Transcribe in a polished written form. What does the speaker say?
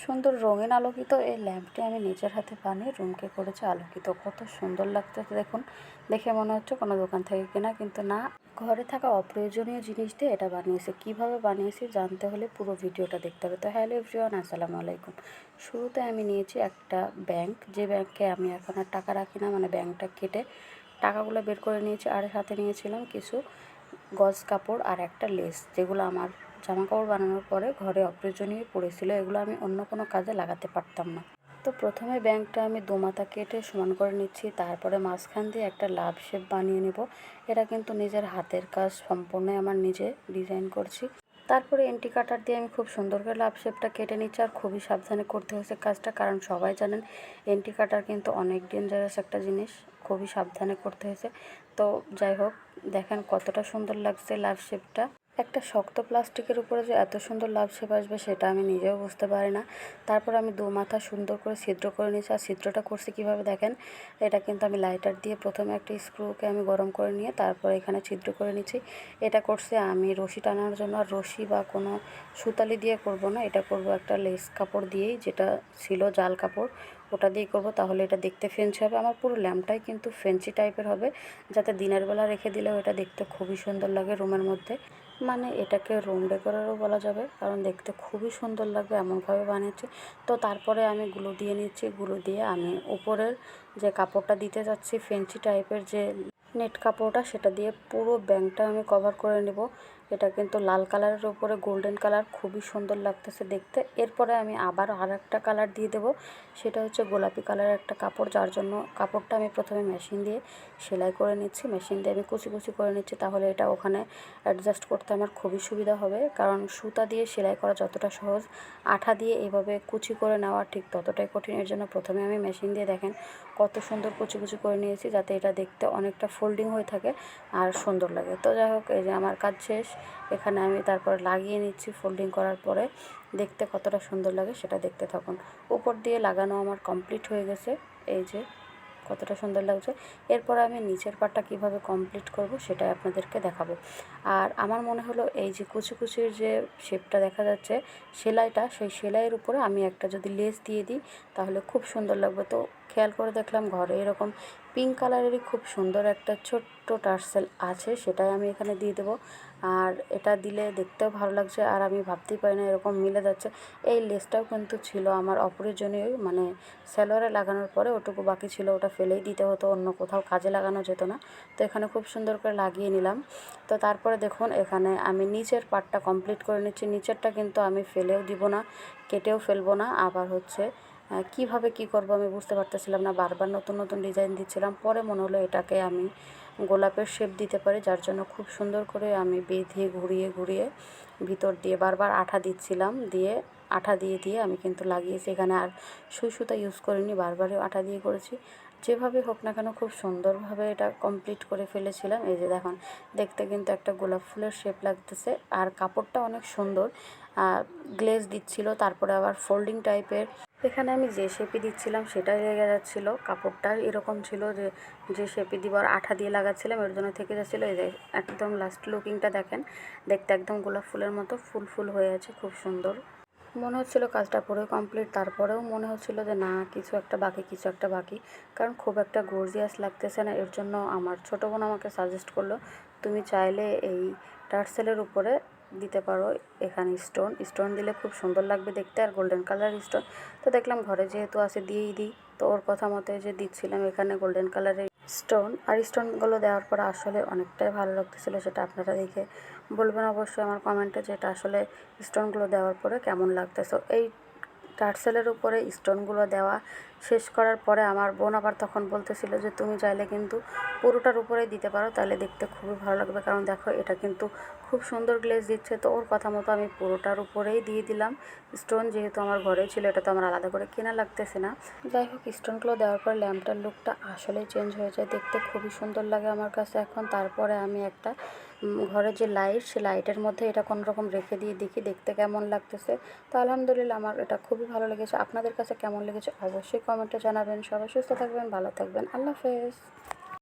সুন্দর রঙিন আলোকিত এই ল্যাম্পটি আমি নিজের হাতে বানিয়ে রুমকে করেছি আলোকিত। কত সুন্দর লাগতেছে দেখুন। দেখে মনে হচ্ছে কোনো দোকান থেকে কেনা, কিন্তু না, ঘরে থাকা অপ্রয়োজনীয় জিনিস দিয়ে এটা বানিয়েছি। কিভাবে বানিয়েছি জানতে হলে পুরো ভিডিওটা দেখতে হবে। তো হ্যালো এভরিওয়ান, আসসালামু আলাইকুম। শুরুতে আমি নিয়েছি একটা ব্যাংক, যে ব্যাংকে আমি এখন আর টাকা রাখি না, মানে ব্যাংকটা কেটে টাকাগুলো বের করে নিয়েছি। আর সাথে নিয়েছিলাম কিছু গজ কাপড় আর একটা লেস, যেগুলো আমার জামা কাপড় বানানোর পরে ঘরে অপ্রয়োজনীয় পড়েছিল, এগুলো আমি অন্য কোনো কাজে লাগাতে পারতাম না। তো প্রথমে ব্যাংকটা আমি দোমাথা কেটে সমান করে নিচ্ছি, তারপরে মাঝখান দিয়ে একটা লাভ শেপ বানিয়ে নেব। এটা কিন্তু নিজের হাতের কাজ, সম্পূর্ণ আমার নিজে ডিজাইন করছি। তারপরে এন্টি কাটার দিয়ে আমি খুব সুন্দর করে লাভ শেপটা কেটে নিচ্ছি। আর খুবই সাবধানে করতে হয়েছে কাজটা, কারণ সবাই জানেন এন্টি কাটার কিন্তু অনেক ডেঞ্জারাস একটা জিনিস, খুবই সাবধানে করতে হয়েছে। তো যাই হোক, দেখেন কতটা সুন্দর লাগছে লাভ শেপটা। একটা শক্ত প্লাস্টিকের উপরে যে এত সুন্দর লাভ শেপ আসবে সেটা আমি নিজেও বুঝতে পারি না। তারপর আমি দোমাথা সুন্দর করে ছিদ্র করে নিয়েছি। আর ছিদ্রটা করছি কীভাবে দেখেন, এটা কিন্তু আমি লাইটার দিয়ে প্রথমে একটা স্ক্রুকে আমি গরম করে নিয়ে তারপর এখানে ছিদ্র করে নিচ্ছি। এটা করছে আমি রশি টানানোর জন্য। আর রশি বা কোনো সুতালি দিয়ে করব না, এটা করব একটা লেস কাপড় দিয়েই, যেটা ছিল জাল কাপড়, ওটা দিয়ে করব। তাহলে এটা দেখতে ফেন্সি হবে। আমার পুরো ল্যাম্পটাই কিন্তু ফেন্সি টাইপের হবে, যাতে দিনের বেলা রেখে দিলেও এটা দেখতে খুবই সুন্দর লাগে রুমের মধ্যে। মানে এটাকে রুম ডেকোরেরও বলা যাবে, কারণ দেখতে খুবই সুন্দর লাগবে এমনভাবে বানিয়েছি। তো তারপরে আমি গুলো দিয়ে নিচ্ছি। গুলো দিয়ে আমি উপরের যে কাপড়টা দিতে যাচ্ছি, ফেন্সি টাইপের যে নেট কাপড়টা, সেটা দিয়ে পুরো ব্যাংকটা আমি কভার করে নেব। এটা কিন্তু লাল কালারের উপরে গোল্ডেন কালার, খুবই সুন্দর লাগতেছে দেখতে। এরপরে আমি আবার আর একটা কালার দিয়ে দেবো, সেটা হচ্ছে গোলাপি কালারের একটা কাপড়, যার জন্য কাপড়টা আমি প্রথমে মেশিন দিয়ে সেলাই করে নিচ্ছি। মেশিন দিয়ে আমি কুচি কুচি করে নিচ্ছি, তাহলে এটা ওখানে অ্যাডজাস্ট করতে আমার খুবই সুবিধা হবে। কারণ সুতা দিয়ে সেলাই করা যতটা সহজ, আঠা দিয়ে এভাবে কুচি করে নেওয়া ঠিক ততটাই কঠিন। এর জন্য প্রথমে আমি মেশিন দিয়ে দেখেন কত সুন্দর কুচি কুচি করে নিয়েছি, যাতে এটা দেখতে অনেকটা ফোল্ডিং হয়ে থাকে আর সুন্দর লাগে। তো যাই হোক, এই যে আমার কাজ শেষ। এখানে আমি তারপরে লাগিয়ে নিচ্ছি। ফোল্ডিং করার পরে দেখতে কতটা সুন্দর লাগে সেটা দেখতে থাকুন। উপর দিয়ে লাগানো আমার কমপ্লিট হয়ে গেছে, এই যে কতটা সুন্দর লাগছে। এরপর আমি নিচের পাটটা কিভাবে কমপ্লিট করব সেটাই আপনাদেরকে দেখাবো। আর আমার মনে হলো এই যে কুচি কুচির যে শেপটা দেখা যাচ্ছে সেলাইটা, সেই সেলাইয়ের উপরে আমি একটা যদি লেস দিয়ে দিই তাহলে খুব সুন্দর লাগবে। তো খেয়াল করে দেখলাম ঘরে এরকম পিঙ্ক কালারেরই খুব সুন্দর একটা ছোট্ট টার্সেল আছে, সেটাই আমি এখানে দিয়ে দেবো। আর এটা দিলে দেখতেও ভালো লাগছে, আর আমি ভাবতেই পারি না এরকম মিলে যাচ্ছে। এই লেসটাও কিন্তু ছিল আমার অপ্রয়োজনীয়, মানে সালোয়ারে লাগানোর পরে ওটুকু বাকি ছিল, ওটা ফেলেই দিতে হতো, অন্য কোথাও কাজে লাগানো যেত না। তো এখানে খুব সুন্দর করে লাগিয়ে নিলাম। তো তারপরে দেখুন এখানে আমি নিচের পার্টটা কমপ্লিট করে নিচ্ছি। নিচেরটা কিন্তু আমি ফেলেও দিব না, কেটেও ফেলবো না। আবার হচ্ছে কিভাবে কি করব আমি বুঝতে পারতেছিলাম না, বারবার নতুন নতুন ডিজাইন দিচ্ছিলাম। পরে মনে হলো এটাকে আমি গোলাপের শেপ দিতে পারি, যার জন্য খুব সুন্দর করে আমি বেঁধে ঘুরিয়ে ঘুরিয়ে ভিতর দিয়ে বারবার আঠা দিচ্ছিলাম। দিয়ে আঠা দিয়ে দিয়ে আমি কিন্তু লাগিয়েছি। এখানে আর সুই সুতা ইউজ করিনি, বারবারই আঠা দিয়ে করেছি। যেভাবে হোক না কেন খুব সুন্দরভাবে এটা কমপ্লিট করে ফেলেছিলাম। এই যে দেখুন, দেখতে কিন্তু একটা গোলাপ ফুলের শেপ লাগতেছে। আর কাপড়টা অনেক সুন্দর গ্লেজ দিচ্ছিল, তারপরে আবার ফোল্ডিং টাইপের। এখানে আমি যে শেপে দিচ্ছিলাম সেটাই লেগে যাচ্ছিলো। কাপড়টা এরকম ছিল যে যে শেপে দিবার আঠা দিয়ে লাগাচ্ছিলাম, এর জন্য থেকে যাচ্ছিলো। এই যে একদম লাস্ট লুকিংটা দেখেন, দেখতে একদম গোলাপ ফুলের মতো ফুল ফুল হয়ে আছে, খুব সুন্দর মনে হচ্ছিল। কাজটা পুরো কমপ্লিট, তারপরেও মনে হচ্ছিল যে না, কিছু একটা বাকি, কিছু একটা বাকি, কারণ খুব একটা গর্জিয়াস লাগতেছে না। এর জন্য আমার ছোটো বোন আমাকে সাজেস্ট করলো, তুমি চাইলে এই টার্সেলের উপরে দিতে পারো এখানে স্টোন। স্টোন দিলে খুব সুন্দর লাগবে দেখতে, আর গোল্ডেন কালার স্টোন। তো দেখলাম ঘরে যেহেতু আছে দিয়েই দিই। তো ওর কথা মতো যে দিচ্ছিলাম এখানে গোল্ডেন কালারের স্টোন। আর স্টোনগুলো দেওয়ার পর আসলে অনেকটাই ভালো লাগতেছিলো, সেটা আপনারা দেখে বলবেন অবশ্যই আমার কমেন্টে, যে এটা আসলে স্টোনগুলো দেওয়ার পরে কেমন লাগতেছে। এই টার্সেলের উপরে স্টোনগুলো দেওয়া শেষ করার পরে আমার বোন আবার তখন বলতেছিল যে তুমি চাইলে কিন্তু পুরোটার উপরেই দিতে পারো, তাহলে দেখতে খুবই ভালো লাগবে, কারণ দেখো এটা কিন্তু খুব সুন্দর গ্লেজ দিচ্ছে। তো ওর কথা মতো আমি পুরোটার উপরেই দিয়ে দিলাম স্টোন, যেহেতু আমার ঘরেই ছিল, এটা তো আমার আলাদা করে কেনা লাগতেছে না। যাই হোক, স্টোনগুলো দেওয়ার পর ল্যাম্পটার লুকটা আসলেই চেঞ্জ হয়ে যায়, দেখতে খুবই সুন্দর লাগে আমার কাছে এখন। তারপরে আমি একটা ঘরের যে লাইট, সে লাইটের মধ্যে এটা কোনোরকম রেখে দিয়ে দেখি দেখতে কেমন লাগতেছে। তো আলহামদুলিল্লাহ আমার এটা খুবই ভালো লেগেছে। আপনাদের কাছে কেমন লেগেছে অবশ্যই কমেন্টে জানাবেন। সবাই সুস্থ থাকবেন, ভালো থাকবেন, আল্লাহ হাফেজ।